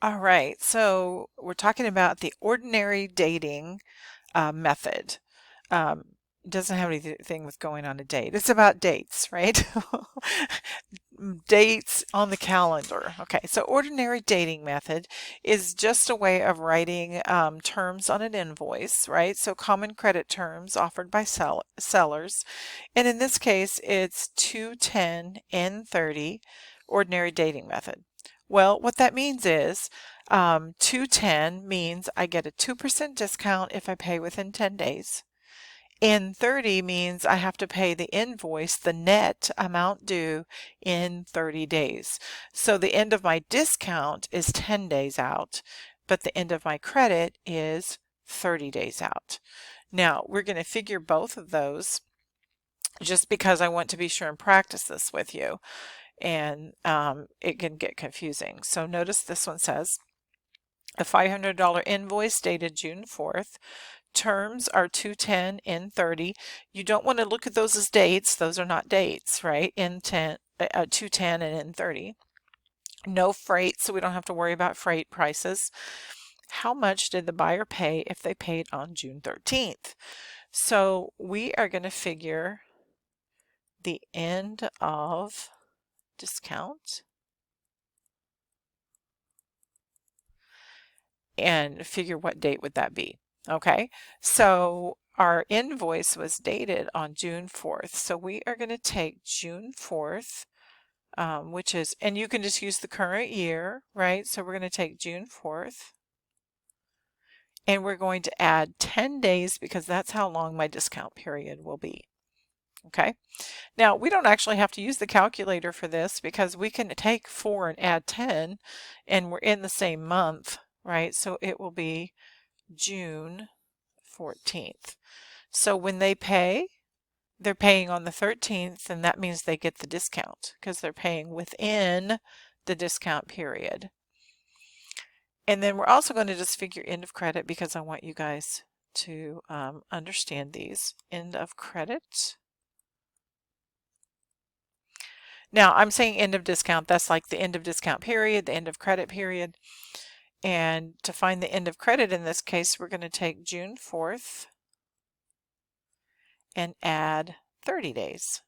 All right, so we're talking about the ordinary dating method. Um, it doesn't have anything with going on a date. It's about dates, right? Dates on the calendar. Okay, so ordinary dating method is just a way of writing terms on an invoice, right? So common credit terms offered by sellers. And in this case, it's 210N30 ordinary dating method. Well, what that means is 210 means I get a 2% discount if I pay within 10 days. N30 means I have to pay the invoice, the net amount due, in 30 days. So the end of my discount is 10 days out, but the end of my credit is 30 days out. Now, we're going to figure both of those just because I want to be sure and practice this with you, and it can get confusing. So notice this one says a $500 invoice dated June 4th. Terms are 210N30. You don't want to look at those as dates. Those are not dates, right? 210 and N30. No freight, so we don't have to worry about freight prices. How much did the buyer pay if they paid on June 13th? So we are going to figure the end of discount and figure what date would that be. Okay, so our invoice was dated on June 4th. So we are going to take June 4th, which is, and you can just use the current year, right? So we're going to take June 4th and we're going to add 10 days because that's how long my discount period will be. Okay, now we don't actually have to use the calculator for this because we can take 4 and add 10 and we're in the same month, right? So it will be June 14th. So when they pay, they're paying on the 13th, and that means they get the discount because they're paying within the discount period. And then we're also going to just figure end of credit because I want you guys to understand these. End of credit. Now I'm saying end of discount. That's like the end of discount period, the end of credit period. And to find the end of credit in this case, we're going to take June 4th and add 30 days.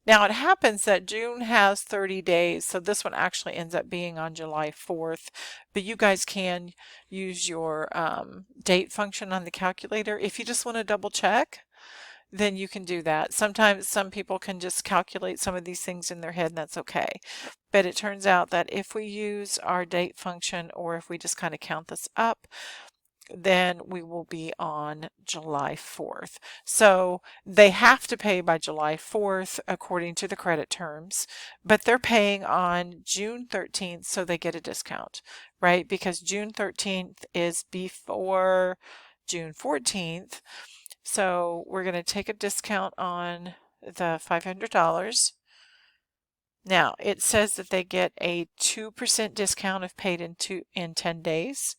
Now it happens that June has 30 days, so this one actually ends up being on July 4th, but you guys can use your date function on the calculator. If you just want to double check, then you can do that. Sometimes some people can just calculate some of these things in their head, and that's okay. But it turns out that if we use our date function, or if we just kind of count this up, then we will be on July 4th. So they have to pay by July 4th according to the credit terms, but they're paying on June 13th, so they get a discount, right? Because June 13th is before June 14th. So we're going to take a discount on the $500. Now it says that they get a 2% discount if paid in 10 days.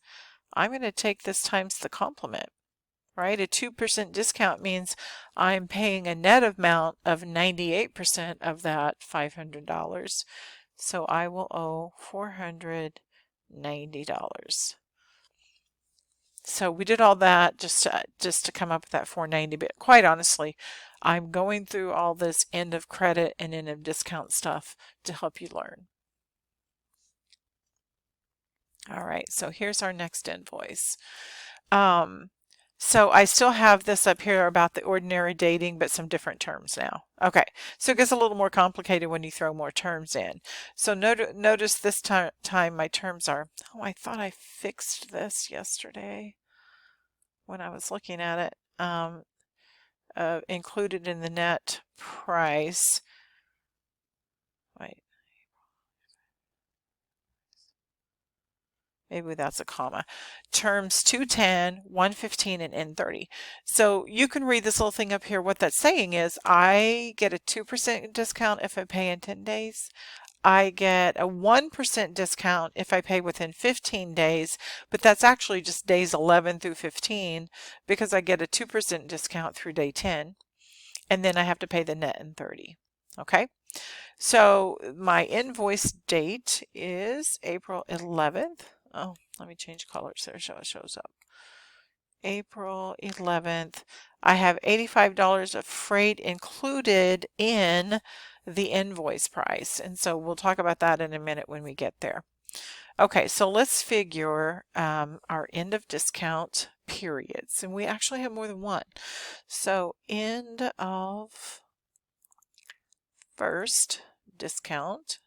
I'm going to take this times the complement, right? A 2% discount means I'm paying a net amount of 98% of that $500. So I will owe $490. So we did all that just to come up with that $490, but quite honestly, I'm going through all this end of credit and end of discount stuff to help you learn. All right, so here's our next invoice. So I still have this up here about the ordinary dating, but some different terms now. Okay, so it gets a little more complicated when you throw more terms in. So notice this time my terms are, oh, I thought I fixed this yesterday when I was looking at it. Included in the net price. Wait. Maybe that's a comma. Terms 210, 115, and N30. So you can read this little thing up here. What that's saying is I get a 2% discount if I pay in 10 days. I get a 1% discount if I pay within 15 days, but that's actually just days 11 through 15 because I get a 2% discount through day 10. And then I have to pay the net in 30. Okay, So my invoice date is April 11th. Oh, let me change colors there so it shows up. April 11th. I have $85 of freight included in the invoice price. And so we'll talk about that in a minute when we get there. Okay, so let's figure our end of discount periods. And we actually have more than one. So end of first discount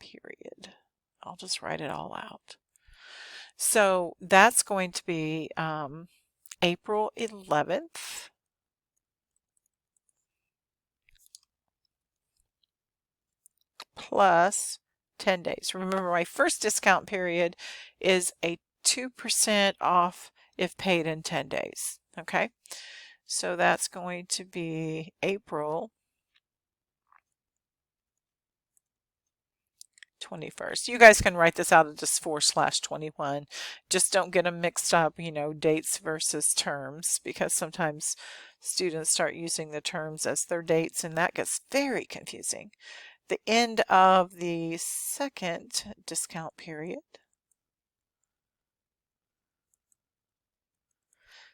period. I'll just write it all out. So that's going to be April 11th plus 10 days. Remember, my first discount period is a 2% off if paid in 10 days. Okay, so that's going to be April 21st. You guys can write this out as just 4/21. Just don't get them mixed up, you know, dates versus terms, because sometimes students start using the terms as their dates and that gets very confusing. The end of the second discount period.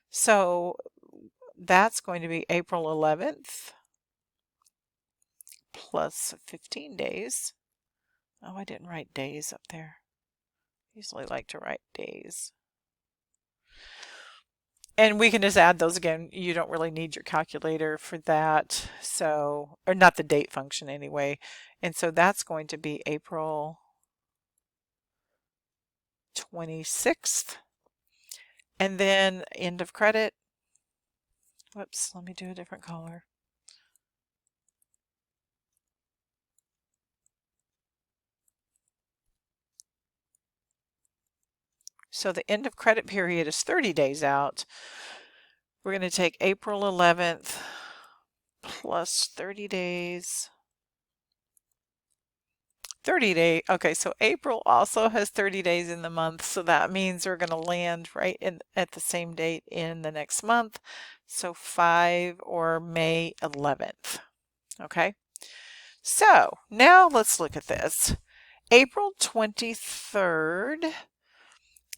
So that's going to be April 11th plus 15 days. Oh, I didn't write days up there. I usually like to write days. And we can just add those again. You don't really need your calculator for that. So, or not the date function anyway. And so that's going to be April 26th. And then end of credit. Whoops, let me do a different color. So the end of credit period is 30 days out. We're going to take April 11th plus 30 days. 30 days. Okay, so April also has 30 days in the month, so that means we're going to land right in at the same date in the next month. So 5 or May 11th. Okay, so now let's look at this. April 23rd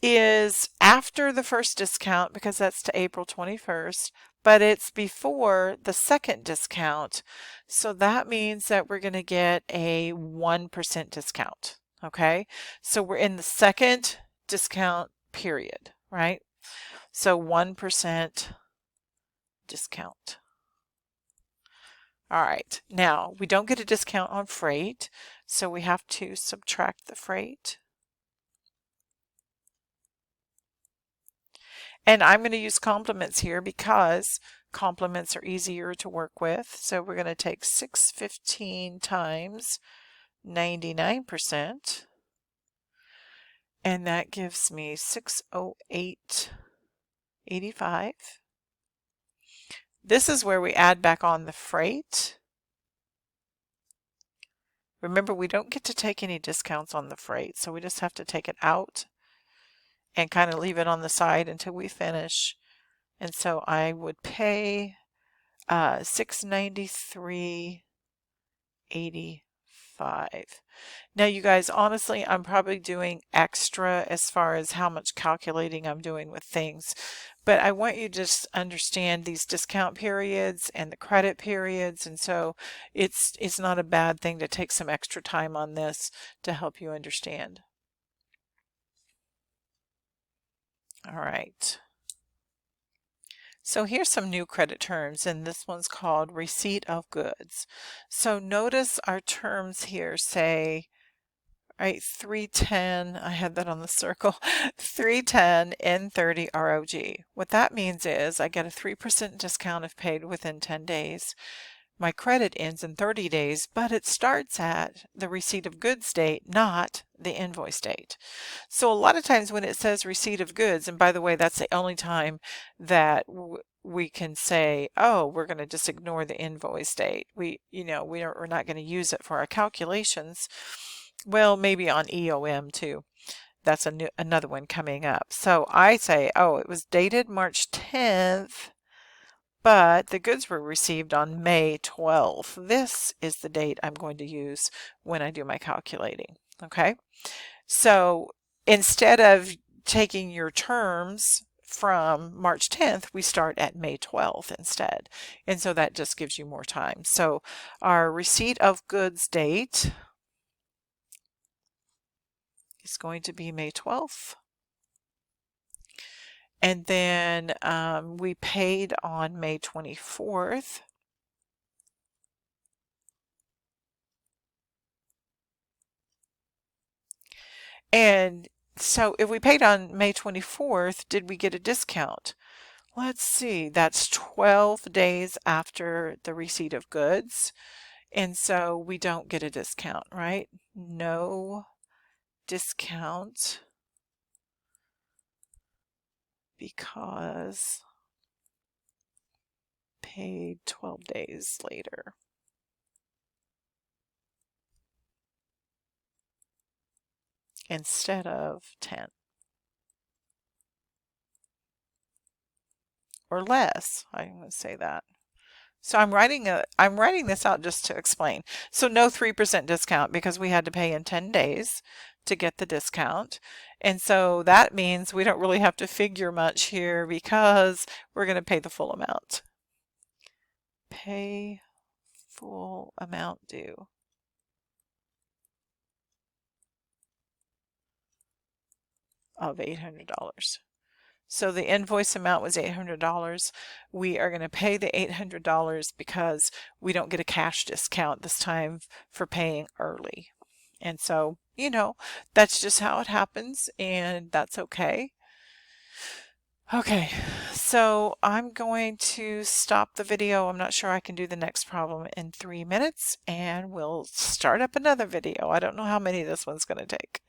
is after the first discount because that's to April 21st, but it's before the second discount. So that means that we're going to get a 1% discount. Okay, so we're in the second discount period, right? So 1% discount. All right, now we don't get a discount on freight, so we have to subtract the freight. And I'm going to use complements here because complements are easier to work with. So we're going to take 615 times 99%. And that gives me 608.85. This is where we add back on the freight. Remember, we don't get to take any discounts on the freight, so we just have to take it out and kind of leave it on the side until we finish. And so I would pay $693.85. Now you guys, honestly, I'm probably doing extra as far as how much calculating I'm doing with things, but I want you to just understand these discount periods and the credit periods, and so it's not a bad thing to take some extra time on this to help you understand. All right. So here's some new credit terms, and this one's called receipt of goods. So notice our terms here say, right, 310, I had that on the circle, 310 N30 ROG. What that means is I get a 3% discount if paid within 10 days. My credit ends in 30 days, but it starts at the receipt of goods date, not the invoice date. So a lot of times when it says receipt of goods, and by the way, that's the only time that we can say, oh, we're going to just ignore the invoice date. We're not going to use it for our calculations. Well, maybe on EOM too. That's another one coming up. So I say, oh, it was dated March 10th. but the goods were received on May 12th. This is the date I'm going to use when I do my calculating. Okay, so instead of taking your terms from March 10th, we start at May 12th instead. And so that just gives you more time. So our receipt of goods date is going to be May 12th. And then we paid on May 24th. And so if we paid on May 24th, did we get a discount? Let's see, that's 12 days after the receipt of goods. And so we don't get a discount, right? No discount because paid 12 days later. Instead of 10 or less. I'm going to say that. So I'm writing this out just to explain. So no 3% discount because we had to pay in 10 days to get the discount. And so that means we don't really have to figure much here because we're going to pay the full amount. Pay full amount due. Of $800. So the invoice amount was $800. We are going to pay the $800 because we don't get a cash discount this time for paying early. And so, you know, that's just how it happens, and that's okay. Okay, so I'm going to stop the video. I'm not sure I can do the next problem in 3 minutes, and we'll start up another video. I don't know how many this one's going to take.